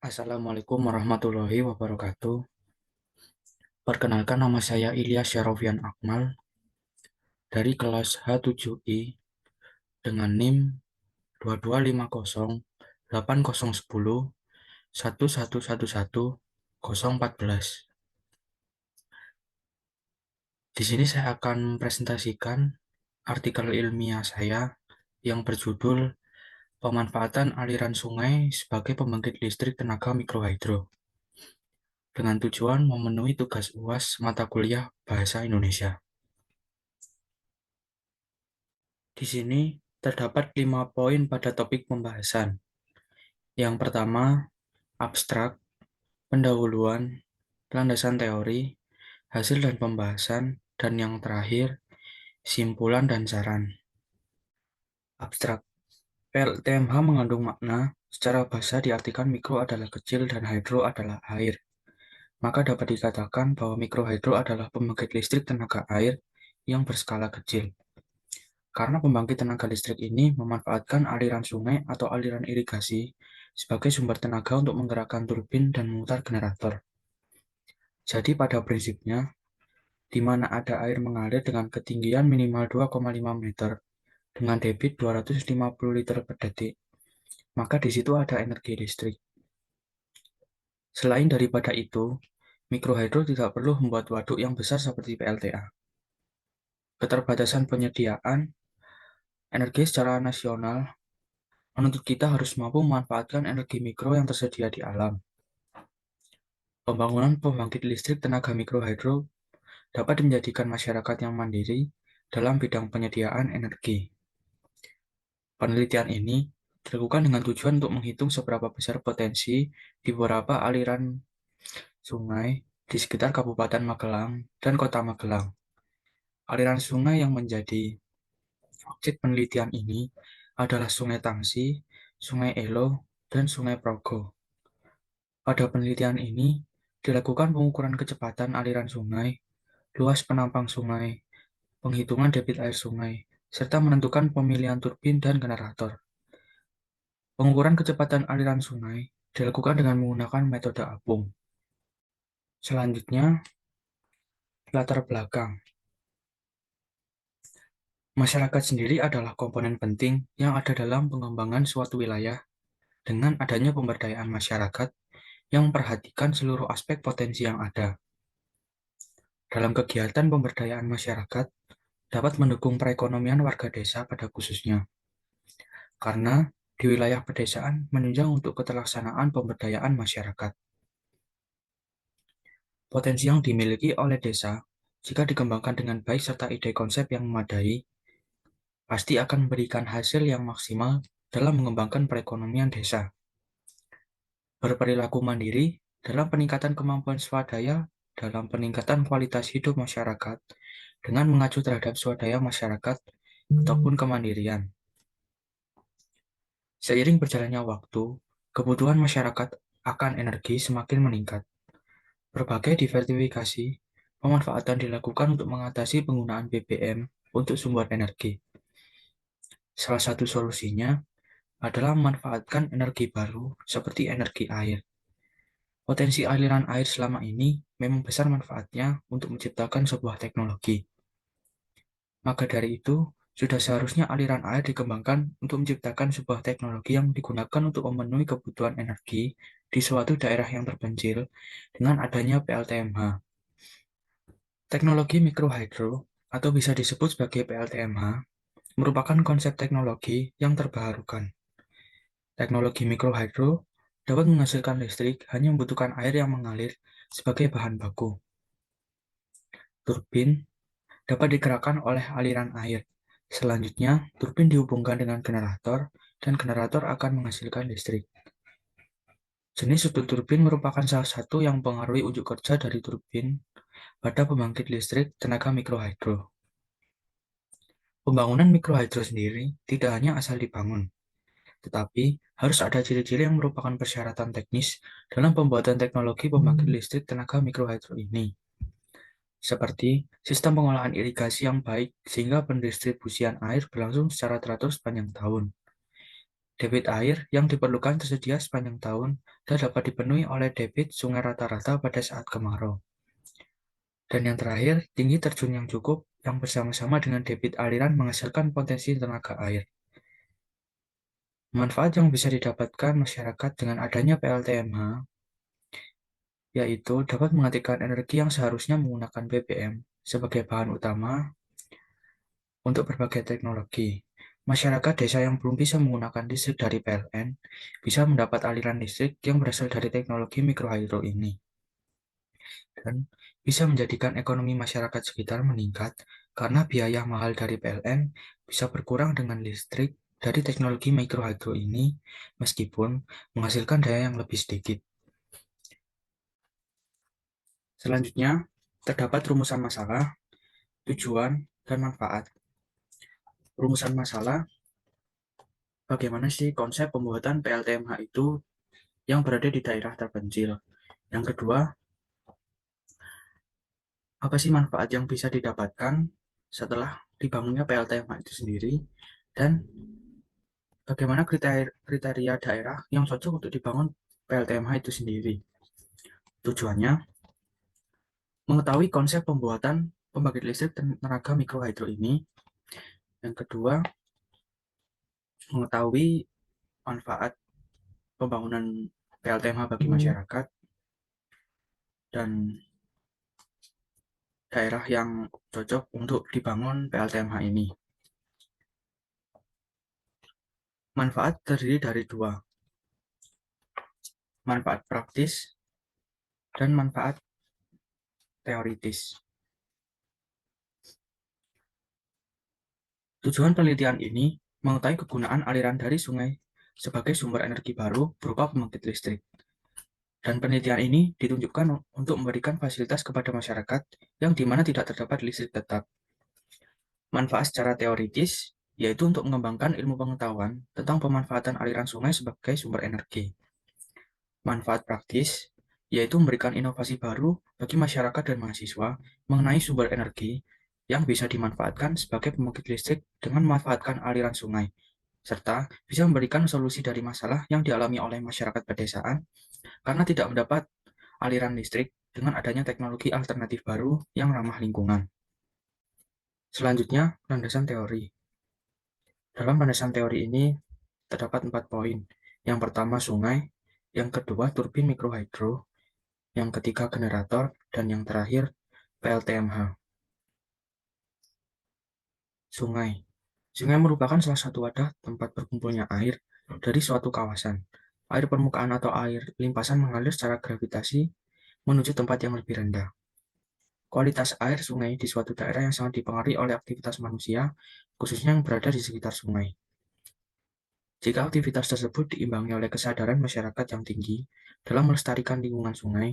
Assalamualaikum warahmatullahi wabarakatuh. Perkenalkan, nama saya Ilyas Syarofyan Akmal dari kelas H7I dengan NIM 2250801011111014. Di sini saya akan presentasikan artikel ilmiah saya yang berjudul Pemanfaatan Aliran Sungai sebagai Pembangkit Listrik Tenaga Mikrohidro, dengan tujuan memenuhi tugas UAS mata kuliah Bahasa Indonesia. Di sini terdapat 5 poin pada topik pembahasan. Yang pertama, abstrak, pendahuluan, landasan teori, hasil dan pembahasan, dan yang terakhir, simpulan dan saran. Abstrak. PLTMH mengandung makna, secara bahasa diartikan mikro adalah kecil dan hidro adalah air. Maka dapat dikatakan bahwa mikrohidro adalah pembangkit listrik tenaga air yang berskala kecil. Karena pembangkit tenaga listrik ini memanfaatkan aliran sungai atau aliran irigasi sebagai sumber tenaga untuk menggerakkan turbin dan memutar generator. Jadi pada prinsipnya, di mana ada air mengalir dengan ketinggian minimal 2,5 meter dengan debit 250 liter per detik, maka di situ ada energi listrik. Selain daripada itu, mikrohidro tidak perlu membuat waduk yang besar seperti PLTA. Keterbatasan penyediaan energi secara nasional menuntut kita harus mampu memanfaatkan energi mikro yang tersedia di alam. Pembangunan pembangkit listrik tenaga mikrohidro dapat menjadikan masyarakat yang mandiri dalam bidang penyediaan energi. Penelitian ini dilakukan dengan tujuan untuk menghitung seberapa besar potensi di beberapa aliran sungai di sekitar Kabupaten Magelang dan Kota Magelang. Aliran sungai yang menjadi objek penelitian ini adalah Sungai Tangsi, Sungai Elo, dan Sungai Progo. Pada penelitian ini, dilakukan pengukuran kecepatan aliran sungai, luas penampang sungai, penghitungan debit air sungai, serta menentukan pemilihan turbin dan generator. Pengukuran kecepatan aliran sungai dilakukan dengan menggunakan metode apung. Selanjutnya, latar belakang. Masyarakat sendiri adalah komponen penting yang ada dalam pengembangan suatu wilayah dengan adanya pemberdayaan masyarakat yang memperhatikan seluruh aspek potensi yang ada. Dalam kegiatan pemberdayaan masyarakat, dapat mendukung perekonomian warga desa pada khususnya, karena di wilayah pedesaan menunjang untuk keterlaksanaan pemberdayaan masyarakat. Potensi yang dimiliki oleh desa, jika dikembangkan dengan baik serta ide konsep yang memadai, pasti akan memberikan hasil yang maksimal dalam mengembangkan perekonomian desa. Berperilaku mandiri dalam peningkatan kemampuan swadaya dalam peningkatan kualitas hidup masyarakat dengan mengacu terhadap swadaya masyarakat ataupun kemandirian. Seiring berjalannya waktu, kebutuhan masyarakat akan energi semakin meningkat. Berbagai diversifikasi pemanfaatan dilakukan untuk mengatasi penggunaan BBM untuk sumber energi. Salah satu solusinya adalah memanfaatkan energi baru seperti energi air. Potensi aliran air selama ini memang besar manfaatnya untuk menciptakan sebuah teknologi. Maka dari itu, sudah seharusnya aliran air dikembangkan untuk menciptakan sebuah teknologi yang digunakan untuk memenuhi kebutuhan energi di suatu daerah yang terpencil dengan adanya PLTMH. Teknologi mikrohidro, atau bisa disebut sebagai PLTMH, merupakan konsep teknologi yang terbarukan. Teknologi mikrohidro dapat menghasilkan listrik hanya membutuhkan air yang mengalir sebagai bahan baku. Turbin dapat digerakkan oleh aliran air. Selanjutnya, turbin dihubungkan dengan generator, dan generator akan menghasilkan listrik. Jenis sudut turbin merupakan salah satu yang mempengaruhi unjuk kerja dari turbin pada pembangkit listrik tenaga mikrohidro. Pembangunan mikrohidro sendiri tidak hanya asal dibangun, tetapi harus ada ciri-ciri yang merupakan persyaratan teknis dalam pembuatan teknologi pembangkit listrik tenaga mikrohidro ini, seperti sistem pengolahan irigasi yang baik sehingga pendistribusian air berlangsung secara teratur sepanjang tahun. Debit air yang diperlukan tersedia sepanjang tahun dan dapat dipenuhi oleh debit sungai rata-rata pada saat kemarau. Dan yang terakhir, tinggi terjun yang cukup yang bersama-sama dengan debit aliran menghasilkan potensi tenaga air. Manfaat yang bisa didapatkan masyarakat dengan adanya PLTMH yaitu dapat menghentikan energi yang seharusnya menggunakan BBM sebagai bahan utama untuk berbagai teknologi. Masyarakat desa yang belum bisa menggunakan listrik dari PLN bisa mendapat aliran listrik yang berasal dari teknologi mikrohidro ini dan bisa menjadikan ekonomi masyarakat sekitar meningkat karena biaya mahal dari PLN bisa berkurang dengan listrik dari teknologi mikrohidro ini meskipun menghasilkan daya yang lebih sedikit. Selanjutnya, terdapat rumusan masalah, tujuan, dan manfaat. Rumusan masalah, bagaimana sih konsep pembuatan PLTMH itu yang berada di daerah terpencil. Yang kedua, apa sih manfaat yang bisa didapatkan setelah dibangunnya PLTMH itu sendiri, dan bagaimana kriteria daerah yang cocok untuk dibangun PLTMH itu sendiri. Tujuannya, mengetahui konsep pembuatan pembangkit listrik tenaga mikrohidro ini. Yang kedua, mengetahui manfaat pembangunan PLTMH bagi masyarakat dan daerah yang cocok untuk dibangun PLTMH ini. Manfaat terdiri dari dua, manfaat praktis dan manfaat teoritis. Tujuan penelitian ini mengetahui kegunaan aliran dari sungai sebagai sumber energi baru berupa pembangkit listrik. Dan penelitian ini ditunjukkan untuk memberikan fasilitas kepada masyarakat yang dimana tidak terdapat listrik tetap. Manfaat secara teoritis yaitu untuk mengembangkan ilmu pengetahuan tentang pemanfaatan aliran sungai sebagai sumber energi. Manfaat praktis yaitu memberikan inovasi baru bagi masyarakat dan mahasiswa mengenai sumber energi yang bisa dimanfaatkan sebagai pembangkit listrik dengan memanfaatkan aliran sungai, serta bisa memberikan solusi dari masalah yang dialami oleh masyarakat pedesaan karena tidak mendapat aliran listrik dengan adanya teknologi alternatif baru yang ramah lingkungan. Selanjutnya, landasan teori. Dalam landasan teori ini terdapat 4 poin. Yang pertama sungai, yang kedua turbin mikrohidro, yang ketiga generator, dan yang terakhir PLTMH. Sungai. Sungai merupakan salah satu wadah tempat berkumpulnya air dari suatu kawasan. Air permukaan atau air limpasan mengalir secara gravitasi menuju tempat yang lebih rendah. Kualitas air sungai di suatu daerah yang sangat dipengaruhi oleh aktivitas manusia, khususnya yang berada di sekitar sungai. Jika aktivitas tersebut diimbangi oleh kesadaran masyarakat yang tinggi dalam melestarikan lingkungan sungai,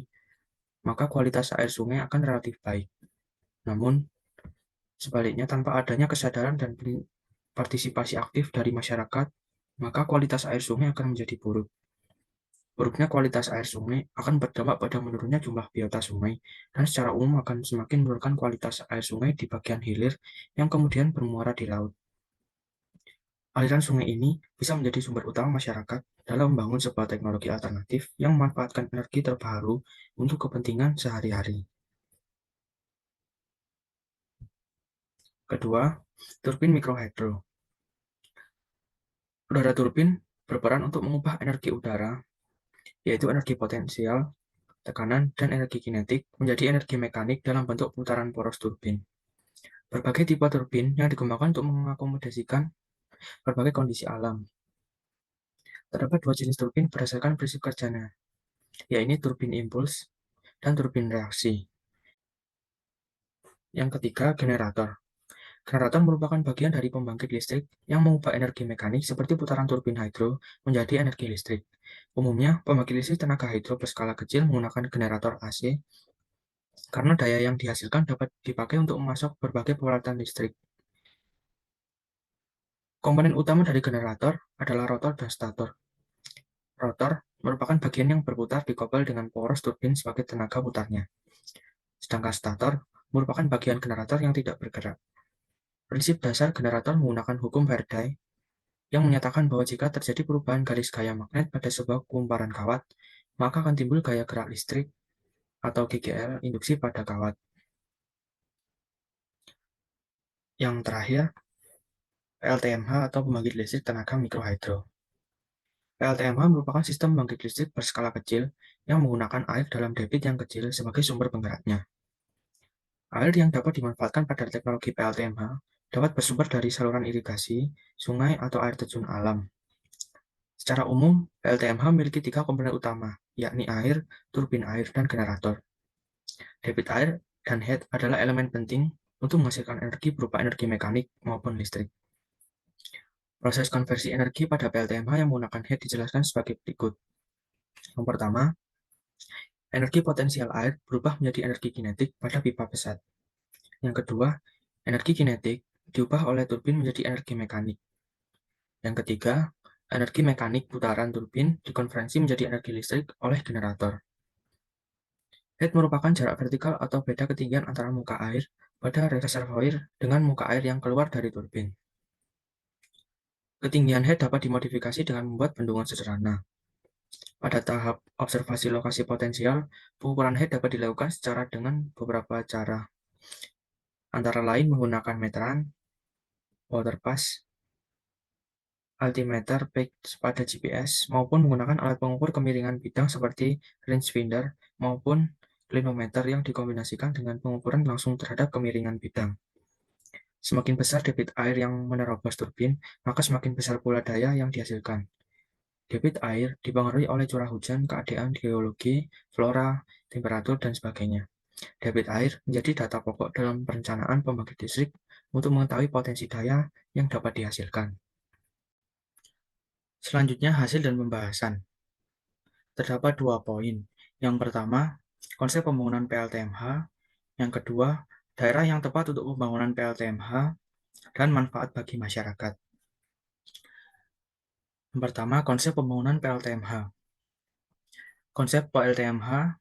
maka kualitas air sungai akan relatif baik. Namun, sebaliknya tanpa adanya kesadaran dan partisipasi aktif dari masyarakat, maka kualitas air sungai akan menjadi buruk. Buruknya kualitas air sungai akan berdampak pada menurunnya jumlah biota sungai dan secara umum akan semakin menurunkan kualitas air sungai di bagian hilir yang kemudian bermuara di laut. Aliran sungai ini bisa menjadi sumber utama masyarakat dalam membangun sebuah teknologi alternatif yang memanfaatkan energi terbaru untuk kepentingan sehari-hari. Kedua, turbin mikrohidro. Udara turbin berperan untuk mengubah energi udara, yaitu energi potensial, tekanan, dan energi kinetik menjadi energi mekanik dalam bentuk putaran poros turbin. Berbagai tipe turbin yang dikembangkan untuk mengakomodasikan berbagai kondisi alam. Terdapat dua jenis turbin berdasarkan prinsip kerjanya, yaitu turbin impuls dan turbin reaksi. Yang ketiga, generator. Generator merupakan bagian dari pembangkit listrik yang mengubah energi mekanik seperti putaran turbin hidro menjadi energi listrik. Umumnya, pembangkit listrik tenaga hidro berskala kecil menggunakan generator AC karena daya yang dihasilkan dapat dipakai untuk memasok berbagai peralatan listrik. Komponen utama dari generator adalah rotor dan stator. Rotor merupakan bagian yang berputar dikopel dengan poros turbin sebagai tenaga putarnya. Sedangkan stator merupakan bagian generator yang tidak bergerak. Prinsip dasar generator menggunakan hukum Faraday yang menyatakan bahwa jika terjadi perubahan garis gaya magnet pada sebuah kumparan kawat, maka akan timbul gaya gerak listrik atau GGL induksi pada kawat. Yang terakhir, PLTMH atau pembangkit listrik tenaga mikrohidro. PLTMH merupakan sistem pembangkit listrik berskala kecil yang menggunakan air dalam debit yang kecil sebagai sumber penggeraknya. Air yang dapat dimanfaatkan pada teknologi PLTMH dapat bersumber dari saluran irigasi, sungai, atau air terjun alam. Secara umum, PLTMH memiliki 3 komponen utama, yakni air, turbin air, dan generator. Debit air dan head adalah elemen penting untuk menghasilkan energi berupa energi mekanik maupun listrik. Proses konversi energi pada PLTMH yang menggunakan head dijelaskan sebagai berikut. Yang pertama, energi potensial air berubah menjadi energi kinetik pada pipa pesat. Yang kedua, energi kinetik diubah oleh turbin menjadi energi mekanik. Yang ketiga, energi mekanik putaran turbin dikonversi menjadi energi listrik oleh generator. Head merupakan jarak vertikal atau beda ketinggian antara muka air pada reservoir dengan muka air yang keluar dari turbin. Ketinggian head dapat dimodifikasi dengan membuat bendungan sederhana. Pada tahap observasi lokasi potensial, pengukuran head dapat dilakukan secara dengan beberapa cara, antara lain menggunakan meteran, water pass, altimeter pada GPS, maupun menggunakan alat pengukur kemiringan bidang seperti rangefinder maupun clinometer yang dikombinasikan dengan pengukuran langsung terhadap kemiringan bidang. Semakin besar debit air yang menerobos turbin, maka semakin besar pula daya yang dihasilkan. Debit air dipengaruhi oleh curah hujan, keadaan geologi, flora, temperatur, dan sebagainya. Debit air menjadi data pokok dalam perencanaan pembangkit listrik untuk mengetahui potensi daya yang dapat dihasilkan. Selanjutnya, hasil dan pembahasan. Terdapat 2 poin. Yang pertama, konsep pembangunan PLTMH. Yang kedua, daerah yang tepat untuk pembangunan PLTMH dan manfaat bagi masyarakat. Yang pertama, konsep pembangunan PLTMH. Konsep PLTMH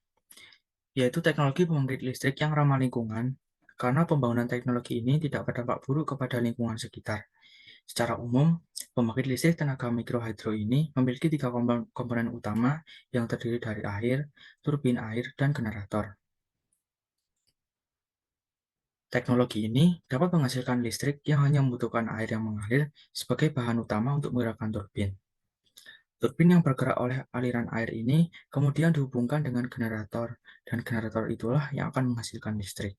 yaitu teknologi pembangkit listrik yang ramah lingkungan, karena pembangunan teknologi ini tidak berdampak buruk kepada lingkungan sekitar. Secara umum, pembangkit listrik tenaga mikrohidro ini memiliki 3 komponen utama yang terdiri dari air, turbin air, dan generator. Teknologi ini dapat menghasilkan listrik yang hanya membutuhkan air yang mengalir sebagai bahan utama untuk menggerakkan turbin. Turbin yang bergerak oleh aliran air ini kemudian dihubungkan dengan generator, dan generator itulah yang akan menghasilkan listrik.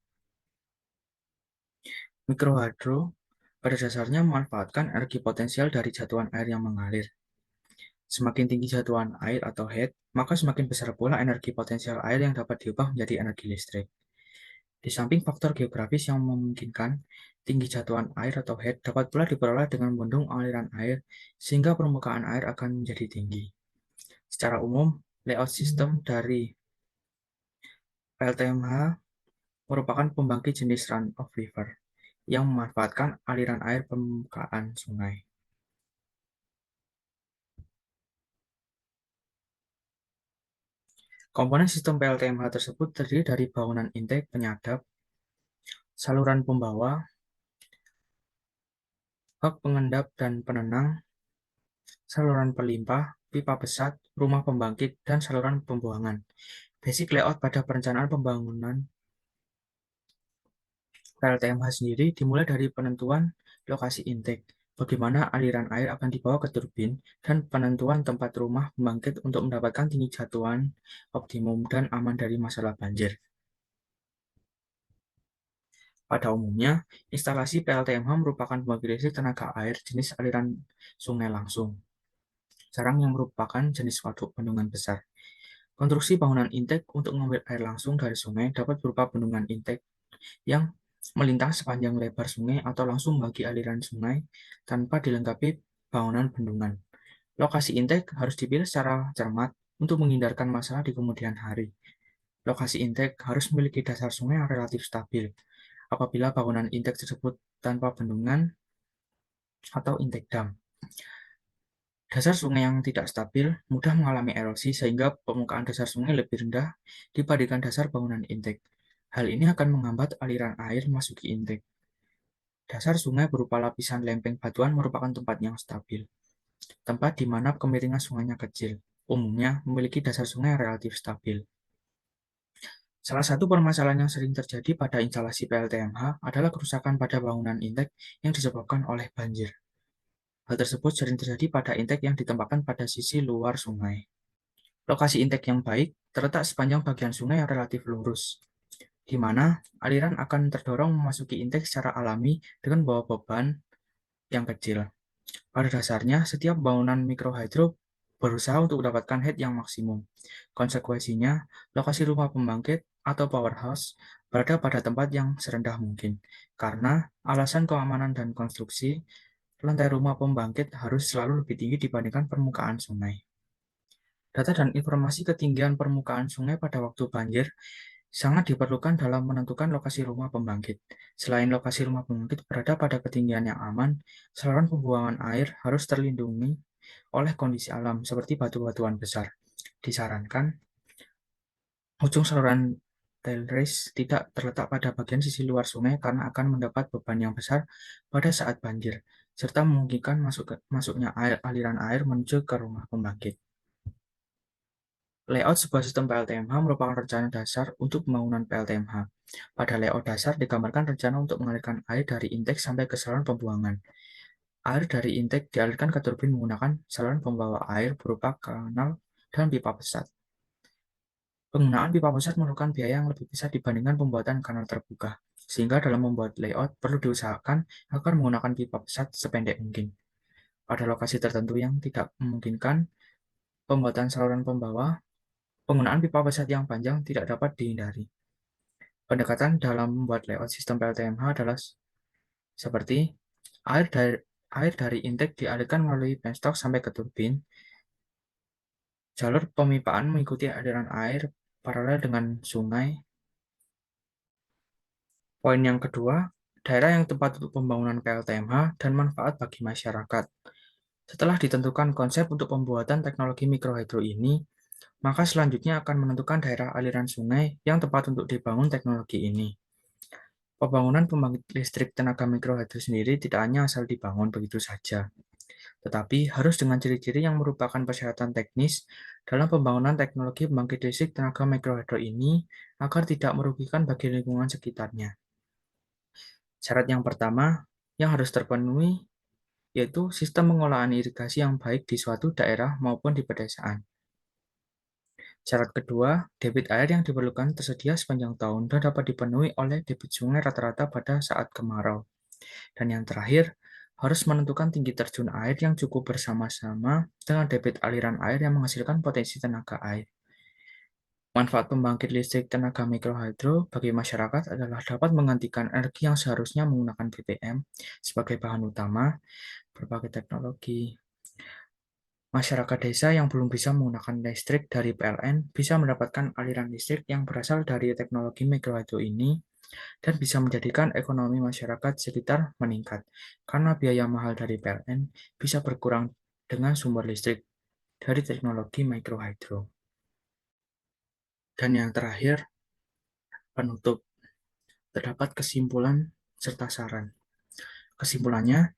Mikrohidro pada dasarnya memanfaatkan energi potensial dari jatuhan air yang mengalir. Semakin tinggi jatuhan air atau head, maka semakin besar pula energi potensial air yang dapat diubah menjadi energi listrik. Di samping faktor geografis yang memungkinkan, tinggi jatuhan air atau head dapat pula diperoleh dengan membendung aliran air sehingga permukaan air akan menjadi tinggi. Secara umum, layout sistem dari PLTMH merupakan pembangkit jenis run-of-river yang memanfaatkan aliran air permukaan sungai. Komponen sistem PLTMH tersebut terdiri dari bangunan intake penyadap, saluran pembawa, bak pengendap dan penenang, saluran pelimpah, pipa pesat, rumah pembangkit, dan saluran pembuangan. Basic layout pada perencanaan pembangunan PLTMH sendiri dimulai dari penentuan lokasi intake, bagaimana aliran air akan dibawa ke turbin, dan penentuan tempat rumah pembangkit untuk mendapatkan tinggi jatuhan optimum dan aman dari masalah banjir. Pada umumnya, instalasi PLTMH merupakan pembangkit listrik tenaga air jenis aliran sungai langsung, jarang yang merupakan jenis waduk bendungan besar. Konstruksi bangunan intake untuk mengambil air langsung dari sungai dapat berupa bendungan intake yang melintang sepanjang lebar sungai atau langsung bagi aliran sungai tanpa dilengkapi bangunan bendungan. Lokasi intake harus dipilih secara cermat untuk menghindarkan masalah di kemudian hari. Lokasi intake harus memiliki dasar sungai yang relatif stabil. Apabila bangunan intake tersebut tanpa bendungan atau intake dam, dasar sungai yang tidak stabil mudah mengalami erosi sehingga permukaan dasar sungai lebih rendah dibandingkan dasar bangunan intake. Hal ini akan menghambat aliran air masuk ke intake. Dasar sungai berupa lapisan lempeng batuan merupakan tempat yang stabil, tempat di mana kemiringan sungainya kecil, umumnya memiliki dasar sungai yang relatif stabil. Salah satu permasalahan yang sering terjadi pada instalasi PLTMH adalah kerusakan pada bangunan intek yang disebabkan oleh banjir. Hal tersebut sering terjadi pada intek yang ditempatkan pada sisi luar sungai. Lokasi intek yang baik terletak sepanjang bagian sungai yang relatif lurus, di mana aliran akan terdorong memasuki intek secara alami dengan bawa beban yang kecil. Pada dasarnya, setiap bangunan mikrohidro berusaha untuk mendapatkan head yang maksimum. Konsekuensinya, lokasi rumah pembangkit atau powerhouse berada pada tempat yang serendah mungkin. Karena alasan keamanan dan konstruksi, lantai rumah pembangkit harus selalu lebih tinggi dibandingkan permukaan sungai. Data dan informasi ketinggian permukaan sungai pada waktu banjir sangat diperlukan dalam menentukan lokasi rumah pembangkit. Selain lokasi rumah pembangkit berada pada ketinggian yang aman, saluran pembuangan air harus terlindungi oleh kondisi alam seperti batu-batuan besar. Disarankan, ujung saluran tail race tidak terletak pada bagian sisi luar sungai karena akan mendapat beban yang besar pada saat banjir, serta memungkinkan masuknya aliran air menuju ke rumah pembangkit. Layout sebuah sistem PLTMH merupakan rencana dasar untuk pembangunan PLTMH. Pada layout dasar digambarkan rencana untuk mengalirkan air dari intek sampai ke saluran pembuangan. Air dari intek dialirkan ke turbin menggunakan saluran pembawa air berupa kanal dan pipa pesat. Penggunaan pipa pesat memerlukan biaya yang lebih besar dibandingkan pembuatan kanal terbuka, sehingga dalam membuat layout perlu diusahakan agar menggunakan pipa pesat sependek mungkin. Pada lokasi tertentu yang tidak memungkinkan pembuatan saluran pembawa, penggunaan pipa pesat yang panjang tidak dapat dihindari. Pendekatan dalam membuat layout sistem PLTMH adalah seperti air dari intek dialirkan melalui penstock sampai ke turbin. Jalur pemipaan mengikuti aliran air paralel dengan sungai. Poin yang kedua, daerah yang tepat untuk pembangunan PLTMH dan manfaat bagi masyarakat. Setelah ditentukan konsep untuk pembuatan teknologi mikrohidro ini, maka selanjutnya akan menentukan daerah aliran sungai yang tepat untuk dibangun teknologi ini. Pembangunan pembangkit listrik tenaga mikrohidro sendiri tidak hanya asal dibangun begitu saja, tetapi harus dengan ciri-ciri yang merupakan persyaratan teknis dalam pembangunan teknologi pembangkit listrik tenaga mikrohidro ini agar tidak merugikan bagi lingkungan sekitarnya. Syarat yang pertama yang harus terpenuhi yaitu sistem pengolahan irigasi yang baik di suatu daerah maupun di pedesaan. Syarat kedua, debit air yang diperlukan tersedia sepanjang tahun dan dapat dipenuhi oleh debit sungai rata-rata pada saat kemarau. Dan yang terakhir, harus menentukan tinggi terjun air yang cukup bersama-sama dengan debit aliran air yang menghasilkan potensi tenaga air. Manfaat pembangkit listrik tenaga mikrohidro bagi masyarakat adalah dapat menggantikan energi yang seharusnya menggunakan BBM sebagai bahan utama berbagai teknologi. Masyarakat desa yang belum bisa menggunakan listrik dari PLN bisa mendapatkan aliran listrik yang berasal dari teknologi mikrohidro ini dan bisa menjadikan ekonomi masyarakat sekitar meningkat karena biaya mahal dari PLN bisa berkurang dengan sumber listrik dari teknologi mikrohidro. Dan yang terakhir, penutup. Terdapat kesimpulan serta saran. Kesimpulannya,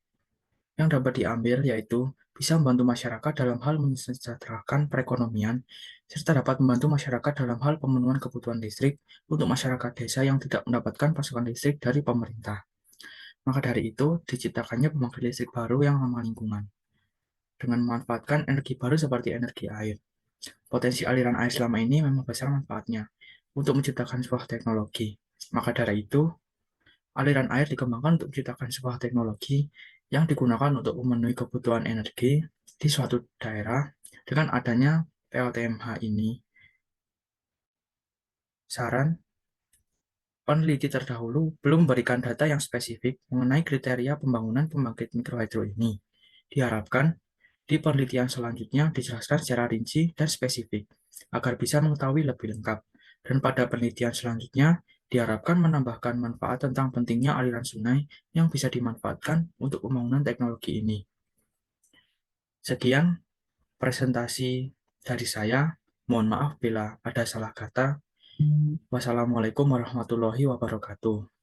yang dapat diambil yaitu bisa membantu masyarakat dalam hal mensejahterakan perekonomian, serta dapat membantu masyarakat dalam hal pemenuhan kebutuhan listrik untuk masyarakat desa yang tidak mendapatkan pasokan listrik dari pemerintah. Maka dari itu, diciptakannya pembangkit listrik baru yang ramah lingkungan, dengan memanfaatkan energi baru seperti energi air. Potensi aliran air selama ini memang besar manfaatnya untuk menciptakan sebuah teknologi. Maka dari itu, aliran air dikembangkan untuk menciptakan sebuah teknologi yang digunakan untuk memenuhi kebutuhan energi di suatu daerah dengan adanya PLTMH ini. Saran, peneliti terdahulu belum memberikan data yang spesifik mengenai kriteria pembangunan pembangkit mikrohidro ini. Diharapkan di penelitian selanjutnya dijelaskan secara rinci dan spesifik agar bisa mengetahui lebih lengkap. Dan pada penelitian selanjutnya diharapkan menambahkan manfaat tentang pentingnya aliran sungai yang bisa dimanfaatkan untuk pembangunan teknologi ini. Sekian presentasi dari saya. Mohon maaf bila ada salah kata. Wassalamualaikum warahmatullahi wabarakatuh.